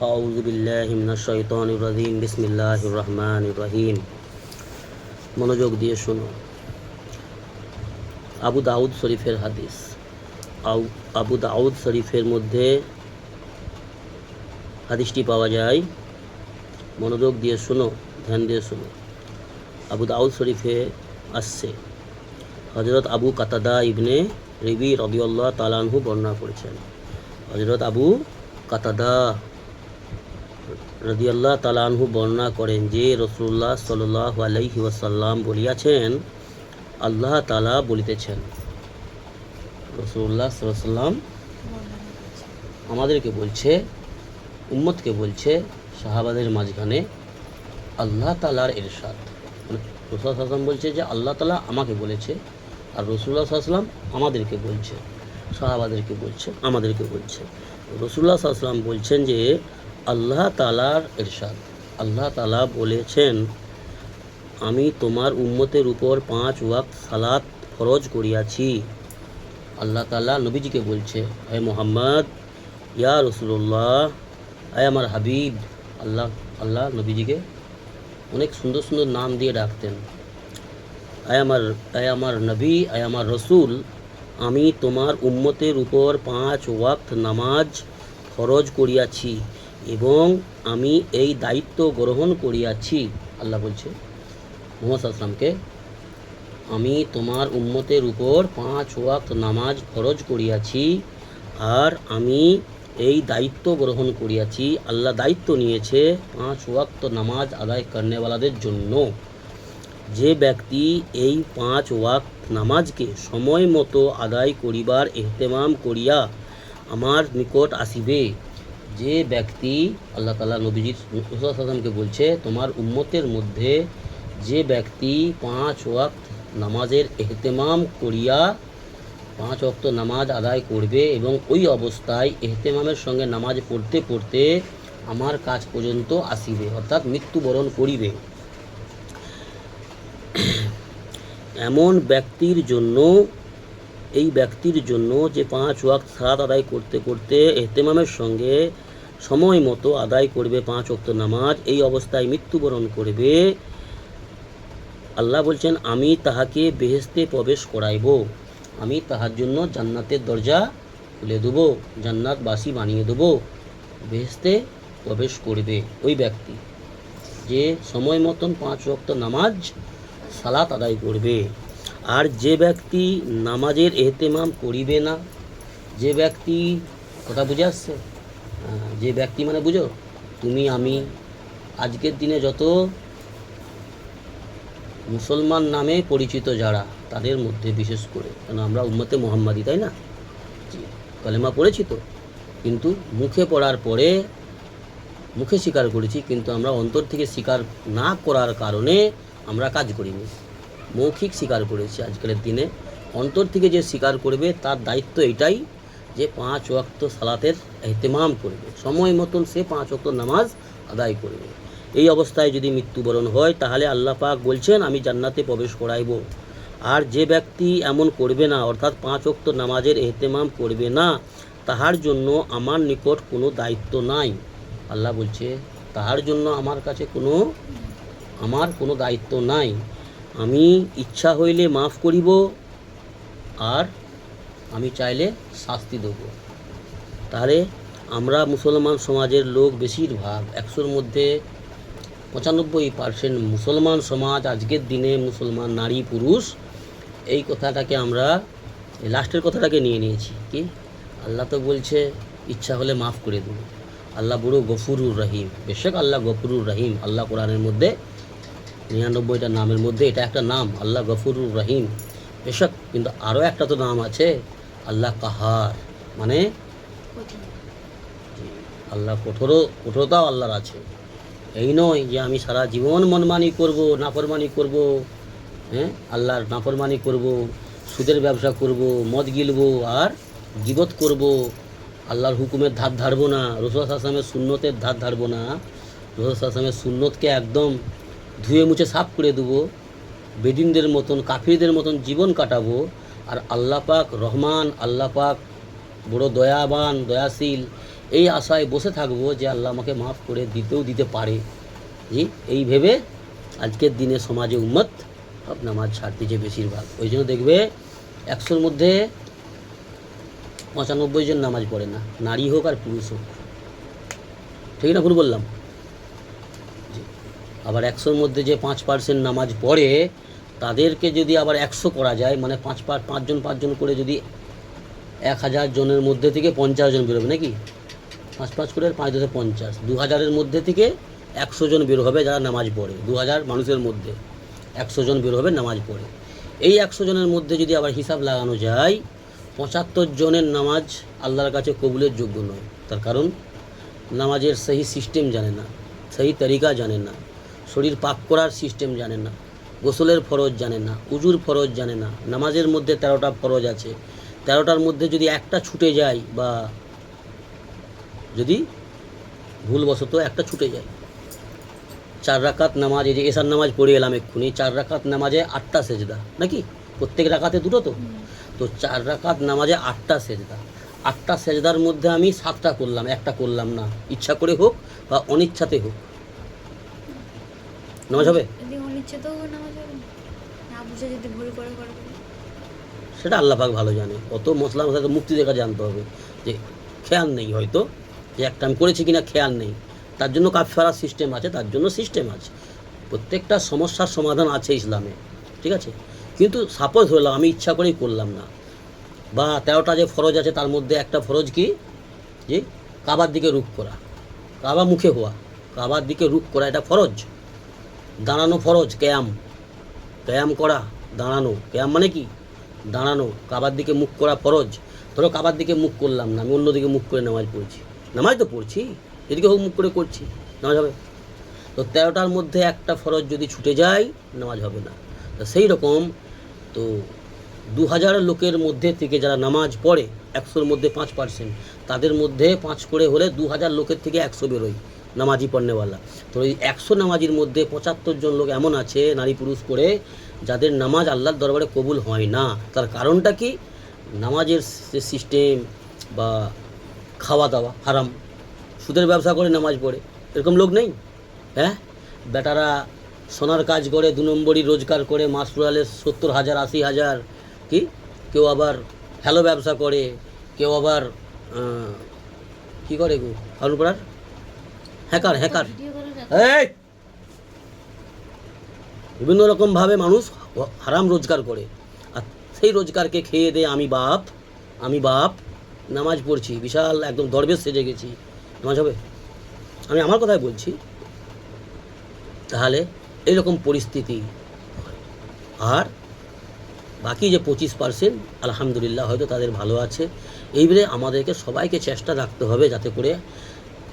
আউযু বিল্লাহি মিনাশ শাইতানির রাজিম বিসমিল্লাহির রহমানির রহিম। মনোযোগ দিয়ে শোনো। আবু দাউদ শরীফের হাদিস। আবু দাউদ শরীফের মধ্যে হাদিসটি পাওয়া যায়। মনোযোগ দিয়ে শোনো, ধ্যান দিয়ে শোনো। আবু দাউদ শরীফে আসছে, হযরত আবু কাতাদা ইবনে রিবি রাদিয়াল্লাহু তাআলা আনহু বর্ণনা করেছেন। হযরত আবু কাতাদা রাদিয়াল্লাহু তাআলা আনহু বর্ণনা করেন যে রাসূলুল্লাহ সাল্লাল্লাহু আলাইহি ওয়াসাল্লাম বলিয়াছেন, আল্লাহ তাআলা বলিতেছেন। রাসূলুল্লাহ সাল্লাল্লাহু আলাইহি ওয়াসাল্লাম আমাদেরকে বলছে, উম্মতকে বলছে, সাহাবাদের মাঝখানে আল্লাহ তাআলার ইরশাদ। রাসূলুল্লাহ সাল্লাল্লাহু আলাইহি ওয়াসাল্লাম বলছে যে আল্লাহ তাআলা আমাকে বলেছে, আর রাসূলুল্লাহ সাল্লাল্লাহু আলাইহি ওয়াসাল্লাম আমাদেরকে বলছে, সাহাবাদেরকে বলছে, আমাদেরকে বলছে। রাসূলুল্লাহ সাল্লাল্লাহু আলাইহি ওয়াসাল্লাম বলছেন যে আল্লাহ তাআলার ইরশাদ, আল্লাহ তাআলা বলেছেন, আমি তোমার উম্মতের উপর 5 ওয়াক্ত সালাত ফরজ করিয়াছি। আল্লাহ তাআলা নবীজিকে বলছে, হে মুহাম্মদ, ইয়া রাসূলুল্লাহ, হে আমার হাবিব। আল্লাহ নবীজিকে অনেক সুন্দর সুন্দর নাম দিয়ে ডাকতেন। হে আমার নবী, হে আমার রসুল, আমি তোমার উম্মতের উপর 5 ওয়াক্ত নামাজ ফরজ করিয়াছি এবং আমি এই দায়িত্ব গ্রহণ করিয়াছি। আল্লাহ বলছে মুহাম্মদ সাল্লাল্লাহু আলাইহি ওয়াসাল্লামকে, আমি তোমার উম্মতের উপর 5 ওয়াক্ত নামাজ ফরজ করিয়াছি আর আমি এই দায়িত্ব গ্রহণ করিয়াছি। আল্লাহ দায়িত্ব নিয়েছে 5 ওয়াক্ত নামাজ আদায় করনেওয়ালাদের জন্য। যে ব্যক্তি এই 5 ওয়াক্ত নামাজকে সময় মতো আদায় করিবার ইহতেমাম করিয়া আমার নিকট আসিবে, যে ব্যক্তি, আল্লাহ তাআলা নবীজি সাল্লাল্লাহু আলাইহি ওয়াসাল্লামকে বলছে, তোমার উম্মতের মধ্যে যে ব্যক্তি 5 ওয়াক্ত নামাজের ইহতেমাম করিয়া 5 ওয়াক্ত নামাজ আদায় করবে এবং ওই অবস্থায় ইহতেমামের সঙ্গে নামাজ পড়তে পড়তে আমার কাছ পর্যন্ত আসিবে, অর্থাৎ মৃত্যুবরণ করিবে, এমন ব্যক্তির জন্য, এই ব্যক্তির জন্য যে 5 ওয়াক্ত সালাত আদায় করতে করতে ইহতেমামের সঙ্গে সময় মতো আদায় করবে 5 ওয়াক্ত নামাজ, এই অবস্থায় মৃত্যুবরণ করবে, আল্লাহ বলছেন আমি তাহাকে বেহেশতে প্রবেশ করাইব, আমি তাহার জন্য জান্নাতের দরজা খুলে দেবো, জান্নাতবাসী বানিয়ে দেবো। বেহেশতে প্রবেশ করবে ওই ব্যক্তি যে সময় মতন 5 ওয়াক্ত নামাজ সালাত আদায় করবে। আর যে ব্যক্তি নামাজের ইহতেমাম করিবে না, যে ব্যক্তি, কথা বুঝে আসছে? যে ব্যক্তি মানে বুঝো, তুমি আমি, আজকের দিনে যত মুসলমান নামে পরিচিত যারা, তাদের মধ্যে বিশেষ করে, কেন আমরা উম্মতে মুহাম্মাদি, তাই না? কালেমা পড়েছি তো, কিন্তু মুখে পড়ার পরে মুখে স্বীকার করেছি, কিন্তু আমরা অন্তর থেকে স্বীকার না করার কারণে আমরা কাজ করিনি। মৌখিক স্বীকার করেছি। আজকের দিনে অন্তর থেকে যে স্বীকার করবে তার দায়িত্ব এটাই যে 5 ওয়াক্ত সালাতের ইহতেমাম করবে, সময় মতন সে 5 ওয়াক্ত নামাজ আদায় করবে। এই অবস্থায় যদি মৃত্যুবরণ হয় তাহলে আল্লাহ পাক বলছেন আমি জান্নাতে প্রবেশ করাইব। আর যে ব্যক্তি এমন করবে না, অর্থাৎ 5 ওয়াক্ত নামাজের ইহতেমাম করবে না, তাহার জন্য আমার নিকট কোনো দায়িত্ব নাই। আল্লাহ বলছে তাহার জন্য আমার কাছে আমার কোনো দায়িত্ব নাই। আমি ইচ্ছা হইলে মাফ করিব আর আমি চাইলে শাস্তি দেব। তাহলে আমরা মুসলমান সমাজের লোক বেশিরভাগ, 100-র মধ্যে 95% মুসলমান সমাজ আজকের দিনে, মুসলমান নারী পুরুষ, এই কথাটাকে আমরা লাস্টের কথাটাকে নিয়ে নিয়েছি কি, আল্লাহ তো বলছে ইচ্ছা হলে মাফ করে দেব। আল্লাহ বড় গফুরুর রহিম। বেশক আল্লাহ গফুরুর রহিম। আল্লাহ কোরআনের মধ্যে 99টা নামের মধ্যে এটা একটা নাম, আল্লাহ গফুরুর রহিম, বেশক। কিন্তু আরও একটা তো নাম আছে, আল্লাহ কাহার, মানে আল্লাহ কঠোরতাও আল্লাহর আছে। এই নয় যে আমি সারা জীবন মনমানি করব, নাফরমানি করব, আল্লাহর নাফরমানি করব, সুদের ব্যবসা করব, মদ গিলব আর গীবত করব, আল্লাহর হুকুমের ধার ধারবো না, রাসূলুল্লাহ সাল্লাল্লাহু আলাইহি ওয়াসাল্লামের সুন্নতের ধার ধারবো না, রাসূলুল্লাহ সাল্লাল্লাহু আলাইহি ওয়াসাল্লামের সুন্নতকে একদম ধুয়ে মুছে সাফ করে দেবো, বেদিনদের মতন, কাফিরদের মতন জীবন কাটাবো। আর আল্লাহ পাক রহমান, আল্লাহ পাক বড় দয়াবান, দয়াশীল, এই আশায় বসে থাকবো যে আল্লাহ আমাকে মাফ করে দিতেও দিতে পারে। জি, এই ভেবে আজকের দিনে সমাজে উম্মত সব নামাজ ছাড়তেছে বেশিরভাগ। ওই জন্য দেখবে 100-র মধ্যে 95 জন নামাজ পড়ে না, নারী হোক আর পুরুষ হোক। ঠিক না ভুল বললাম? জি। আবার 100-র মধ্যে যে 5% নামাজ পড়ে তাদেরকে যদি আবার 100 করা যায়, মানে 5 জন করে যদি 1000 জনের মধ্যে থেকে 50 জন বেরোবে নাকি, 5 করে 5 × 50, 2000-এর মধ্যে থেকে 100 জন বের হবে যারা নামাজ পড়ে। 2000 মানুষের মধ্যে 100 জন বের হবে নামাজ পড়ে। এই 100 জনের মধ্যে যদি আবার হিসাব লাগানো যায়, 75 জনের নামাজ আল্লাহর কাছে কবুলের যোগ্য নয়। তার কারণ নামাজের সহি সিস্টেম জানে না, সহি তরিকা জানে না, শরীর পাক করার সিস্টেম জানে না, গোসলের ফরজ জানে না, উজুর ফরজ জানে না। নামাজের মধ্যে 13টা ফরজ আছে, 13টার মধ্যে যদি একটা ছুটে যায় বা যদি ভুলবশত একটা ছুটে যায়, 4 রাকাত নামাজ, এই যে এশার নামাজ পড়ে এলাম এক্ষুনি, 4 রাকাত নামাজে 8টা সেজদা নাকি, প্রত্যেক রাকাতে 2টো, তো 4 রাকাত নামাজে 8টা সেজদা। 8টা সেজদার মধ্যে আমি 7টা করলাম, একটা করলাম না, ইচ্ছা করে হোক বা অনিচ্ছাতে হোক, নামাজ হবে? সেটা আল্লাহ পাক ভালো জানে। অত মশলা মশলা তো মুক্তি দেখা জানতে হবে, যে খেয়াল নেই হয়তো যে একটা আমি করেছি কিনা খেয়াল নেই, তার জন্য কাফারার সিস্টেম আছে, তার জন্য সিস্টেম আছে, প্রত্যেকটা সমস্যার সমাধান আছে ইসলামে, ঠিক আছে। কিন্তু সাপোজ হলাম আমি ইচ্ছা করেই করলাম না, বা 13টা যে ফরজ আছে তার মধ্যে একটা ফরজ কি, যে কাবার দিকে রুখ করা, কাবা মুখে হওয়া, কাবার দিকে রুখ করা, এটা ফরজ। দাঁড়ানো ফরজ, ক্যায়াম করা, দাঁড়ানো, ক্যায়াম মানে কি দাঁড়ানো, কাবার দিকে মুখ করা ফরজ। ধরো কাবার দিকে মুখ করলাম না, আমি অন্যদিকে মুখ করে নামাজ পড়ছি, নামাজ তো পড়ছি, এদিকে হোক মুখ করে করছি, নামাজ হবে? তো 13টার মধ্যে একটা ফরজ যদি ছুটে যায় নামাজ হবে না। তো সেই রকম তো 2000 লোকের মধ্যে থেকে যারা নামাজ পড়ে, 100-র মধ্যে 5%, তাদের মধ্যে 5 করে হলে 2000 লোকের থেকে 100 বেরোয় নামাজি পড়নেওয়ালা। তো এই 100 নামাজির মধ্যে 75 জন লোক এমন আছে, নারী পুরুষ করে, যাদের নামাজ আল্লাহর দরবারে কবুল হয় না। তার কারণটা কি? নামাজের যে সিস্টেম বা খাওয়া দাওয়া হারাম, সুদের ব্যবসা করে নামাজ পড়ে, এরকম লোক নেই? হ্যাঁ, বেটারা সোনার কাজ করে, 2 নম্বরই রোজগার করে, মাস পুরালে 70,000 80,000, কি কেউ আবার হ্যালো ব্যবসা করে, কেউ আবার কি করে গো ফাউল করার হ্যাকার, এই বিভিন্ন রকমভাবে মানুষ হারাম রোজগার করে, আর সেই রোজগারকে খেয়ে দে আমি বাপ নামাজ পড়ছি, বিশাল একদম দরবেশ সেজে গেছি, নামাজ হবে? আমি আমার কথাই বলছি। তাহলে এইরকম পরিস্থিতি। আর বাকি যে 25% আলহামদুলিল্লাহ হয়তো তাদের ভালো আছে। এইবারে আমাদেরকে সবাইকে চেষ্টা রাখতে হবে যাতে করে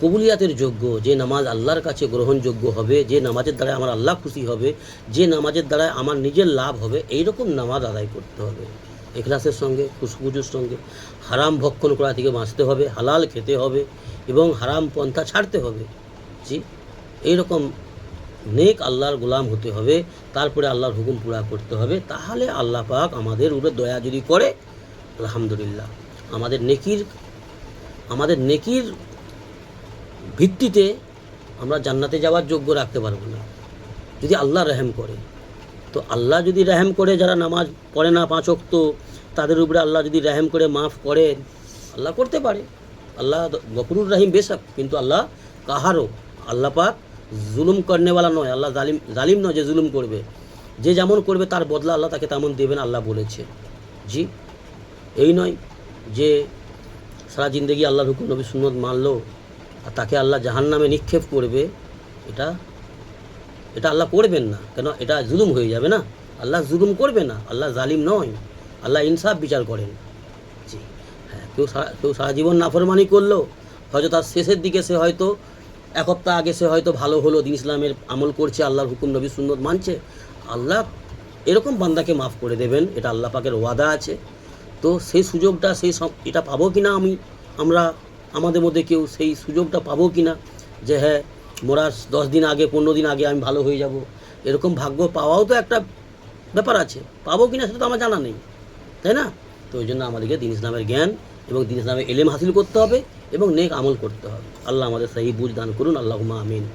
কবুলিয়াতের যোগ্য, যে নামাজ আল্লাহর কাছে গ্রহণযোগ্য হবে, যে নামাজের দ্বারা আমার আল্লাহ খুশি হবে, যে নামাজের দ্বারা আমার নিজের লাভ হবে, এইরকম নামাজ আদায় করতে হবে ইখলাসের সঙ্গে, খুশবুজুর সঙ্গে। হারাম ভক্ষণ করা থেকে বাঁচতে হবে, হালাল খেতে হবে এবং হারাম পন্থা ছাড়তে হবে। জি, এইরকম নেক আল্লাহর গোলাম হতে হবে, তারপরে আল্লাহর হুকুম পুরা করতে হবে। তাহলে আল্লাহ পাক আমাদের উপরে দয়া যদি করে, আলহামদুলিল্লাহ, আমাদের নেকির ভিত্তিতে আমরা জান্নাতে যাওয়ার যোগ্য রাখতে পারবো না, যদি আল্লাহ রহম করে। তো আল্লাহ যদি রহম করে, যারা নামাজ পড়ে না 5 ওয়াক্ত, তাদের উপরে আল্লাহ যদি রহম করে মাফ করেন, আল্লাহ করতে পারে, আল্লাহ গফুরুর রহিম বেশক, কিন্তু আল্লাহ কাহারও, আল্লাহ পাক জুলুম করনেওয়ালা নয়, আল্লাহ জালিম নয় যে জুলুম করবে, যে যেমন করবে তার বদলা আল্লাহ তাকে তেমন দেবেন, আল্লাহ বলেছে। জি, এই নয় যে সারা জিন্দগি আল্লাহর হুকুম নবী সুন্নত মানলো আর তাকে আল্লাহ জাহান্নামে নিক্ষেপ করবে, এটা আল্লাহ করবেন না। কেন? এটা জুলুম হয়ে যাবে না। আল্লাহ জুলুম করবে না, আল্লাহ জালিম নয়, আল্লাহ ইনসাফ বিচার করেন। জি হ্যাঁ, কেউ সারা জীবন নাফরমানি করলো, হয়তো তার শেষের দিকে সে হয়তো 1 সপ্তাহ আগে সে হয়তো ভালো হলো, দিন ইসলামের আমল করছে, আল্লাহর হুকুম নবী সুন্নত মানছে, আল্লাহ এরকম বান্দাকে মাফ করে দেবেন, এটা আল্লাহ পাকের ওয়াদা আছে। তো সেই সুযোগটা, এটা পাবো কিনা আমরা আমাদের মধ্যে কেউ সেই সুযোগটা পাবো কিনা, যে হ্যাঁ মরার 10 দিন আগে 15 দিন আগে আমি ভালো হয়ে যাব, এরকম ভাগ্য পাওয়াও তো একটা ব্যাপার আছে, পাবো কিনা সেটা তো আমার জানা নেই, তাই না? তো ওই জন্য আমাদেরকে দিন ইসলামের জ্ঞান এবং দিন ইসলামের এলেম হাসিল করতে হবে, এবং নেক আমল করতে হবে। আল্লাহ আমাদের সহি বুঝ দান করুন, আল্লাহুম্মা আমিন।